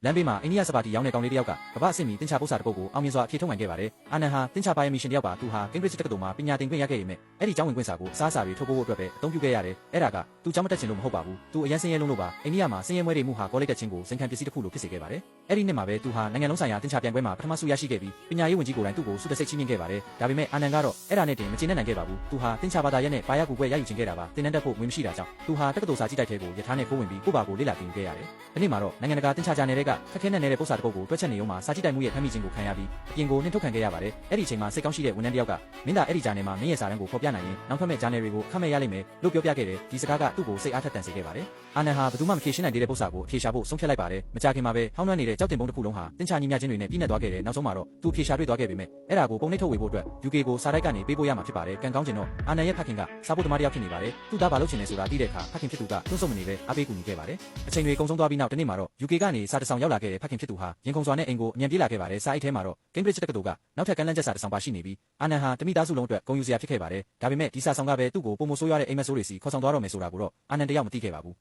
လမ်းဘေးမှာအိန္ဒိယစပါတီရောင်းတဲ့ကောင်လေးတစ်ယောက်ကကမ္ဘာအဆင့်မီတင်ချပို့စာတစ်ပုဒ်ကိုအောင်မြင်စွာအဖြေထုတ်နိုင်ခဲ့ပါတယ်။အာနန်ဟာတင်ချပါရဲ့မီရှင်တစ်ယောက်ပါသူဟာကင်ဘရစ်တက္ကသိုလ်မှာပညာသင်ခွင့်ရခဲ့ရမယ်။အဲ့ဒီကျောင်းဝင်ခွင့်စာကိုအစားအစာတွေထုတ်ဖို့အတွက်ပဲအသုံးပြုခဲ့ရတယ်။အဲ့ဒါကသူကျောင်းမတက်ချင်လို့မဟုတ်ပါဘူး။သူအရန်စင်းရဲလုံးလို့ပါအိန္ဒိယမှာစင်းရဲမွဲတွေမှုဟာကောလိပ်တက်ချင်းကိုစိန်ခံပစ္စည်းတစ်ခုလိုဖြစ်စေခဲ့ပါတယ်။အဲ့ဒီနှစ်မှာပဲသူဟာနိုင်ငံလုံးဆိုင်ရာတင်ချပြိုင်ပွဲမှာပထမဆုရရှိခဲ့ပြီးပညာရေးဝန်ကြီးကိုယ်တိုင်သူ့ကိုဆုတစိတ်ချီးမြှင့်ခဲ့ပါတယ်။ဒါပေမဲ့အာနန်ကတော့အဲ့ဒါနဲ့တင်မကျေနပ်နိုင်ခဲ့ပါဘူး။သူဟာတင်ချဘာသာရက်နဲ့ဘာရကူပွဲရယူချင်ခဲ့တာပါ။တင်နန်းတက်ဖို့ငွေမရှိတာကြောင့်သူဟာတက္ကသိုလ်စာကြည့်တိုက်ထဲကိုရထားနဲ့ခိုးဝင်ပြီးကိုပါကိုလေ့လာသင်ယူခဲ့ရတယ်။ဒီနေ့မှာတော့နိုင်ငံတကာတင်ချဂျာနယ်တွေကခက်ခဲနဲ့နေတဲ့ပို့စာတစ်ပုဒ်ကိုတွက်ချက်နေုံမှာစာကြည့်တိုက်မှုရဲ့ဖမ်းမိခြင်းကိုခံရပြီးအပြင်ကိုနှင်ထုတ်ခံခဲ့ရပါတယ်။အဲ့ဒီအချိန်မှာစိတ်ကောင်းရှိတဲ့ဝန်ထမ်းတစ်ယောက်ကမင်းသားအဲ့ဒီဂျာနယ်မှာမင်းရဲ့စာတမ်းကိုဖော်ပြနိုင်ရင်နောက်ထွက်မဲ့ဂျာနယ်တွေကိုခတ်မဲ့ရလိမ့်မယ်လို့ပြောပြခဲ့တယ်။ဒီစကားကသူ့ကိုစိတ်အားထက်သန်စေခဲ့ပါတယ်။အာနန်ဟာဘယ်သူမှမဖြေရှင်းနိုင်သေးတဲ့ပို့စာကိုအဖြေရှာဖို့ဆုံးဖြတ်လိုက်ပါတယ်။မကြခင်မှာပဲဟောင်းနှွမ်းနေတဲ့ကြောက်တင်ပုံတစ်ခုလုံးဟာတင်ချညီမျှခြင်းတွေနဲ့ပြည့်နှက်သွားခဲ့တယ်။နောက်ဆုံးမှာတော့သူအဖြေရှာတွေ့သွားခဲ့ပေမဲ့အဲ့ဒါကိုပုံနှိပ်ထုတ်ဝေဖို့အတွက် UK ကိုစာတိုက်ကနေပေးပို့ရမှာဖြစ်ပါတယ်။ကံကောင်းကျင်တော့အာနန်ရဲ့ဖခင်ကစာပို့သမားတစ်ယောက်ဖြစ်နေပါတယ်။သူ့သားဘာလုပ်ချင်လဲဆိုတာသိတဲ့အခါဖခင်ဖြစ်သူကတွန့်ဆုတ်မနေပဲအားပေးကူညီခဲ့ပါတယ်။အချိန်တွေကုန်ဆုံးသွားပြီးနောက်တနေ့မှာတော့ UK ကနေစာတစ်စောင်ရောက်လာခဲ့တဲ့ဖခင်ဖြစ်သူဟာရင်ခုန်စွာနဲ့အိမ်ကိုအမြန်ပြေးလာခဲ့ပါတယ်။စာအိတ်ထဲမှာတော့ Cambridge တက္ကသိုလ်ကနောက်ထပ်ကမ်းလှမ်းချက်စာတစ်စောင်ပါရှိနေပြီးအာနန်ဟာတမိသားစုလုံးအတွက်ဂုဏ်ယူစရာဖြစ်ခဲ့ပါတယ်။ဒါပေမဲ့ဒီစာဆောင်ကပဲသူ့ကိုပုံမဆိုးရွားတဲ့အိမ်မက်ဆိုးတွေစီခေါ်ဆောင်သွားတော့မယ်ဆိုတာကိုတော့အာနန်တယောက်မသိခဲ့ပါဘူး။